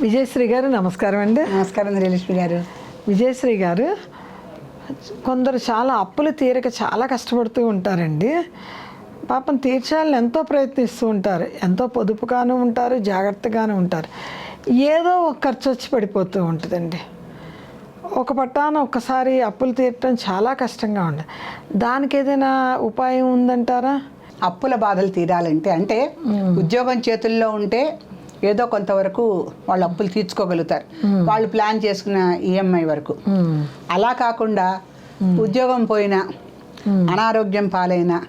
విజయశ్రీ గారు నమస్కారం అండి. నమస్కారం శ్రీలక్ష్మి గారు. విజయశ్రీ గారు, కొందరు చాలా అప్పులు తీరక చాలా కష్టపడుతూ ఉంటారండి. పాపం తీర్చాలని ఎంతో ప్రయత్నిస్తూ ఉంటారు, ఎంతో పొదుపుగాను ఉంటారు, జాగ్రత్తగాను ఉంటారు. ఏదో ఒక ఖర్చు వచ్చి పడిపోతూ ఉంటుందండి. ఒక పట్టాన ఒక్కసారి అప్పులు తీర్చడం చాలా కష్టంగా ఉంది. దానికి ఏదైనా ఉపాయం ఉందంటారా? అప్పుల బాధలు తీరాలంటే ఉద్యోగం చేతుల్లో ఉంటే ఏదో కొంతవరకు వాళ్ళు అప్పులు తీర్చుకోగలుగుతారు, వాళ్ళు ప్లాన్ చేసుకున్న ఈఎంఐ వరకు. అలా కాకుండా ఉద్యోగం పోయినా, అనారోగ్యం పాలైనా,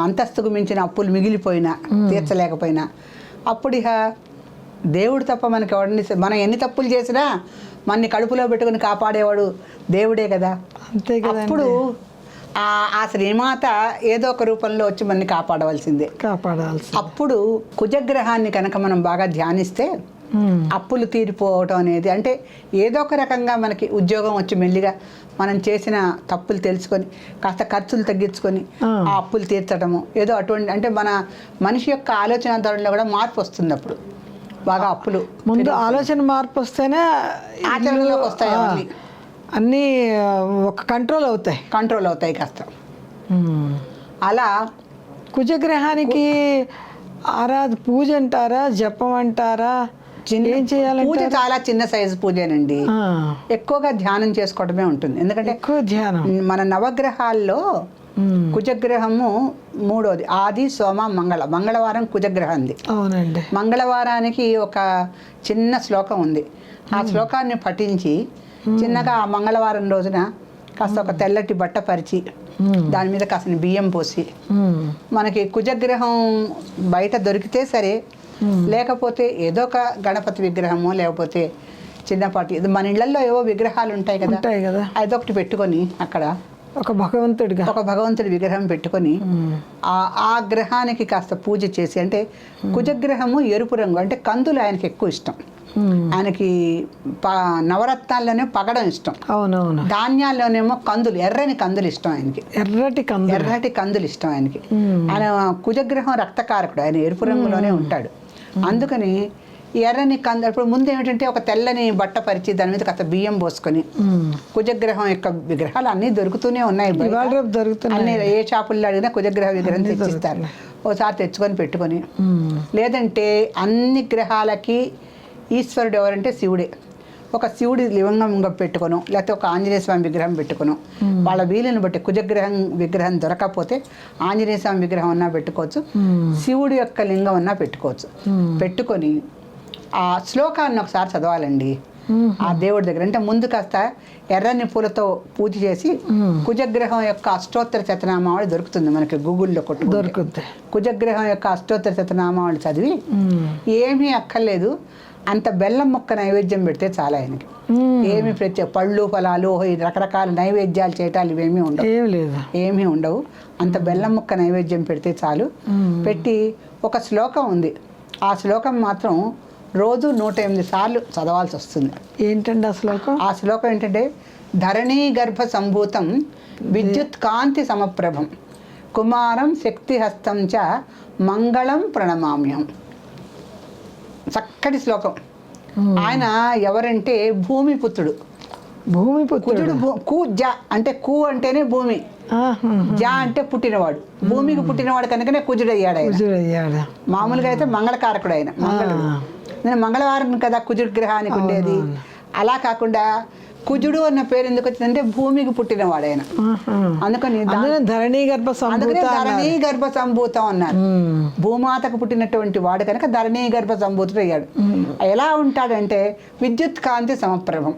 అంతస్తుకు మించిన అప్పులు మిగిలిపోయినా, తీర్చలేకపోయినా, అప్పుడు ఇక దేవుడు తప్ప మనకి ఎవరిని, మనం ఎన్ని తప్పులు చేసినా మనని కడుపులో పెట్టుకుని కాపాడేవాడు దేవుడే కదా. అంతే కదా. అప్పుడు ఆ శ్రీమాత ఏదో ఒక రూపంలో వచ్చి మనని కాపాడవలసిందే. అప్పుడు కుజగ్రహాన్ని కనుక మనం బాగా ధ్యానిస్తే అప్పులు తీరిపోవటం అనేది, అంటే ఏదో ఒక రకంగా మనకి ఉద్యోగం వచ్చి మెల్లిగా మనం చేసిన తప్పులు తెలుసుకొని కాస్త ఖర్చులు తగ్గించుకొని ఆ అప్పులు తీర్చడము ఏదో అటువంటి, అంటే మన మనిషి యొక్క ఆలోచన ధోరణిలో కూడా మార్పు వస్తుంది. అప్పుడు బాగా అప్పులు ముందు ఆలోచన మార్పు వస్తేనే ఆచరణలోకి వస్తాయి, అన్నీ ఒక కంట్రోల్ అవుతాయి కాస్త. అలా కుజగ్రహానికి పూజ అంటారా, జపం అంటారా, ఏం చేయాలి? పూజ చాలా చిన్న సైజు పూజేనండి. ఎక్కువగా ధ్యానం చేసుకోవడమే ఉంటుంది. ఎందుకంటే ఎక్కువ ధ్యానం. మన నవగ్రహాల్లో కుజగ్రహము మూడోది, ఆది సోమ మంగళవారం కుజగ్రహంది. అవునండి. మంగళవారానికి ఒక చిన్న శ్లోకం ఉంది. ఆ శ్లోకాన్ని పఠించి చిన్నగా ఆ మంగళవారం రోజున కాస్త ఒక తెల్లటి బట్ట పరిచి దాని మీద కాస్త బియ్యం పోసి, మనకి కుజగ్రహం బయట దొరికితే సరే, లేకపోతే ఏదో ఒక గణపతి విగ్రహమో లేకపోతే చిన్నపాటి మన ఇళ్లలో ఏవో విగ్రహాలు ఉంటాయి కదా, అదొకటి పెట్టుకొని అక్కడ ఒక భగవంతుడి విగ్రహం పెట్టుకొని ఆ గ్రహానికి కాస్త పూజ చేసి, అంటే కుజగ్రహము ఎరుపు రంగు, అంటే కందులు ఆయనకి ఎక్కువ ఇష్టం. ఆయనకి నవరత్నాల్లోనే పగడం ఇష్టం. అవునవును. ధాన్యాల్లోనేమో కందులు, ఎర్రని కందులు ఇష్టం ఆయనకి. ఎర్రటి కందులు ఇష్టం ఆయనకి. ఆయన కుజగ్రహం రక్తకారకుడు, ఆయన ఎరుపు రంగులోనే ఉంటాడు. అందుకని ఎర్రని కందులు, ఇప్పుడు ముందు ఏమిటంటే ఒక తెల్లని బట్ట పరిచి దాని మీద కాస్త బియ్యం పోసుకొని, కుజగ్రహం యొక్క విగ్రహాలు అన్నీ దొరుకుతూనే ఉన్నాయి, అన్ని ఏ షాపుల్లో అడిగినా కుజగ్రహ విగ్రహం తెచ్చిస్తారు. ఓసారి తెచ్చుకొని పెట్టుకొని, లేదంటే అన్ని గ్రహాలకి ఈశ్వరుడు ఎవరంటే శివుడే. ఒక శివుడి లింగం పెట్టుకోను, లేకపోతే ఒక ఆంజనేయ స్వామి విగ్రహం పెట్టుకోను, వాళ్ళ వీలుని బట్టి కుజగ్రహం విగ్రహం దొరకకపోతే ఆంజనేయ స్వామి విగ్రహం అన్నా పెట్టుకోవచ్చు, శివుడి యొక్క లింగం అన్నా పెట్టుకోవచ్చు. పెట్టుకొని ఆ శ్లోకాన్ని ఒకసారి చదవాలండి ఆ దేవుడి దగ్గర. అంటే ముందు కాస్త ఎర్రని పూలతో పూజ చేసి కుజగ్రహం యొక్క అష్టోత్తర శతనామావళి దొరుకుతుంది మనకి, గూగుల్లో దొరుకుతుంది. కుజగ్రహం యొక్క అష్టోత్తర శతనామావళి చదివి, ఏమీ అక్కర్లేదు, అంత బెల్లం మొక్క నైవేద్యం పెడితే చాలా ఆయనకి. ఏమి ప్రత్యేక పళ్ళు ఫలాలు రకరకాల నైవేద్యాలు చేయటాలు ఏమీ ఉండవు. అంత బెల్లం మొక్క నైవేద్యం పెడితే చాలు. పెట్టి ఒక శ్లోకం ఉంది, ఆ శ్లోకం మాత్రం రోజు 108 సార్లు చదవాల్సి వస్తుంది. ఏంటండి ఆ శ్లోకం? ఆ శ్లోకం ఏంటంటే, ధరణీ గర్భ సంభూతం విద్యుత్ కాంతి సమప్రభం కుమారం శక్తిహస్తం చ మంగళం ప్రణమామ్యం. చక్కటి శ్లోకం. ఆయన ఎవరంటే భూమిపుత్రుడు. కుజుడు అంటే కు అంటేనే భూమి, జా అంటే పుట్టినవాడు, భూమికి పుట్టినవాడు కనుకనే కుజుడు అయ్యాడు. మామూలుగా అయితే మంగళకారకుడు ఆయన. నేను మంగళవారం కదా కుజుడు గ్రహానికి ఉండేది. అలా కాకుండా కుజుడు అన్న పేరు ఎందుకు వచ్చిందంటే భూమికి పుట్టినవాడు ఆయన. అందుకని ధరణీ గర్భ సంభూతం అన్నారు. భూమాతకు పుట్టినటువంటి వాడు కనుక ధరణీ గర్భ సంభూతుడు అయ్యాడు. ఎలా ఉంటాడంటే విద్యుత్ కాంతి సమప్రభం,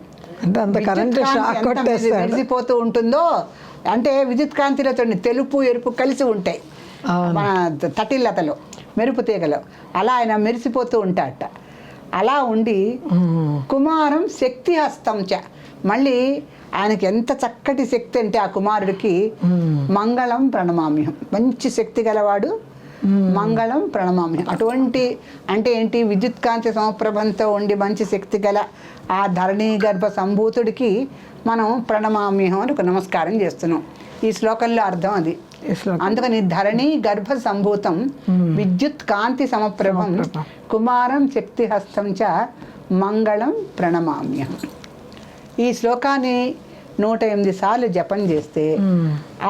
మెరిసిపోతూ ఉంటుందో, అంటే విద్యుత్ కాంతిలో తెలుపు ఎరుపు కలిసి ఉంటాయి మన తటిల్లతలో, మెరుపు తీగలో. అలా ఆయన మెరిసిపోతూ ఉంటాడట. అలా ఉండి కుమారం శక్తి హస్తం చ, మళ్ళీ ఆయనకి ఎంత చక్కటి శక్తి అంటే ఆ కుమారుడికి మంగళం ప్రణమామ్యం, మంచి శక్తి గలవాడు, మంగళం ప్రణమామ్యం. అటువంటి అంటే ఏంటి, విద్యుత్ కాంతి సమప్రభంతో ఉండి మంచి శక్తి గల ఆ ధరణీ గర్భ సంభూతుడికి మనం ప్రణమామ్యం అని ఒక నమస్కారం చేస్తున్నాం. ఈ శ్లోకంలో అర్థం అది. అందుకని ధరణి గర్భ సంభూతం విద్యుత్ కాంతి సమప్రభం కుమారం శక్తి హస్తం చ మంగళం ప్రణమామ్యం. ఈ శ్లోకాన్ని 108 సార్లు జపం చేస్తే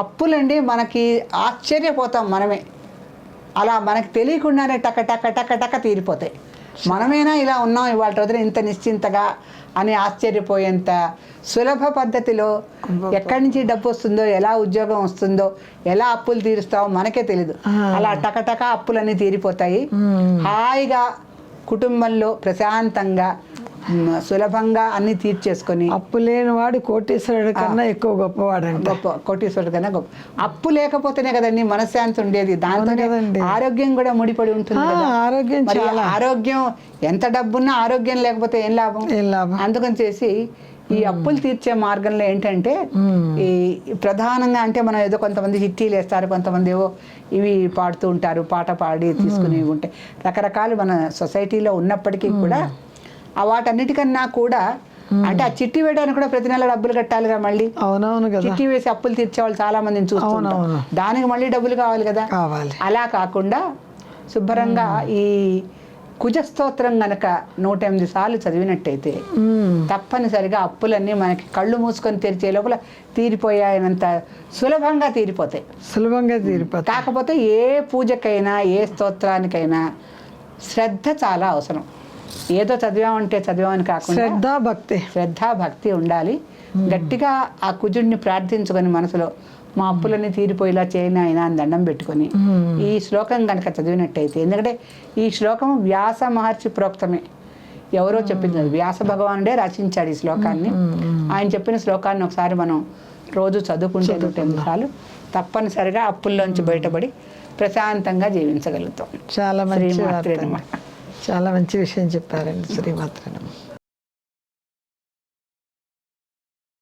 అప్పులండి మనకి ఆశ్చర్యపోతాం మనమే. అలా మనకి తెలియకుండానే టక టక టక టక తీరిపోతాయి. మనమేనా ఇలా ఉన్నాం ఇవాళ రోజున ఇంత నిశ్చింతగా అని ఆశ్చర్యపోయేంత సులభ పద్ధతిలో ఎక్కడి నుంచి డబ్బు వస్తుందో, ఎలా ఉద్యోగం వస్తుందో, ఎలా అప్పులు తీరుస్తావో మనకే తెలీదు. అలా టకటక అప్పులన్నీ తీరిపోతాయి. హాయిగా కుటుంబంలో ప్రశాంతంగా సులభంగా అన్ని తీర్చేసుకొని, అప్పు లేని వాడు కోటీశ్వరుడు కన్నా ఎక్కువ గొప్పవాడంట. గొప్ప కోటీశ్వరుడు కన్నా గొప్ప. అప్పు లేకపోతేనే కదండి మనశ్శాంతి ఉండేది, దాంతోనే ఆరోగ్యం కూడా ముడిపడి ఉంటుంది కదా. ఆరోగ్యం మరి ఆరోగ్యం ఎంత డబ్బున్నా ఆరోగ్యం లేకపోతే ఏం లాభం? అందుకని చేసి ఈ అప్పులు తీర్చే మార్గంలో ఏంటంటే ఈ ప్రధానంగా అంటే మనం ఏదో కొంతమంది చిట్టీలు వేస్తారు, కొంతమంది ఏవో ఇవి పాడుతూ ఉంటారు, పాట పాడి తీసుకుని ఉంటాయి, రకరకాలు మన సొసైటీలో ఉన్నప్పటికీ కూడా వాటన్నిటికన్నా కూడా అంటే ఆ చిట్టి వేయడానికి కూడా ప్రతి నెల డబ్బులు కట్టాలిగా మళ్ళీ. అవునవును కదా. చిట్టి వేసి అప్పులు తీర్చే వాళ్ళు చాలా మందిని చూస్తున్నాం. దానికి మళ్ళీ డబ్బులు కావాలి కదా. అలా కాకుండా శుభ్రంగా ఈ కుజ స్తోత్రం గనక 108 సార్లు చదివినట్టయితే తప్పనిసరిగా అప్పులన్నీ మనకి కళ్ళు మూసుకొని తెరిచే లోపల తీరిపోయాయనంత సులభంగా తీరిపోతాయి. కాకపోతే ఏ పూజకైనా ఏ స్తోత్రానికైనా శ్రద్ధ చాలా అవసరం. ఏదో చదివామని కాకుండా శ్రద్ధ భక్తి ఉండాలి. గట్టిగా ఆ కుజుడిని ప్రార్థించుకొని మనసులో మా అప్పులన్నీ తీరిపోయేలా చేయని ఆయన అని దండం పెట్టుకొని ఈ శ్లోకం కనుక చదివినట్టయితే, ఎందుకంటే ఈ శ్లోకం వ్యాస మహర్షి ప్రోక్తమే, ఎవరో చెప్పింది, వ్యాస భగవానుడే రచించాడు ఈ శ్లోకాన్ని. ఆయన చెప్పిన శ్లోకాన్ని ఒకసారి మనం రోజు చదువుకుంటే 108 సార్లు తప్పనిసరిగా అప్పుల్లోంచి బయటపడి ప్రశాంతంగా జీవించగలుగుతాం. చాలా మంచి విషయం చెప్పారండి. శ్రీమాత్రే నమః.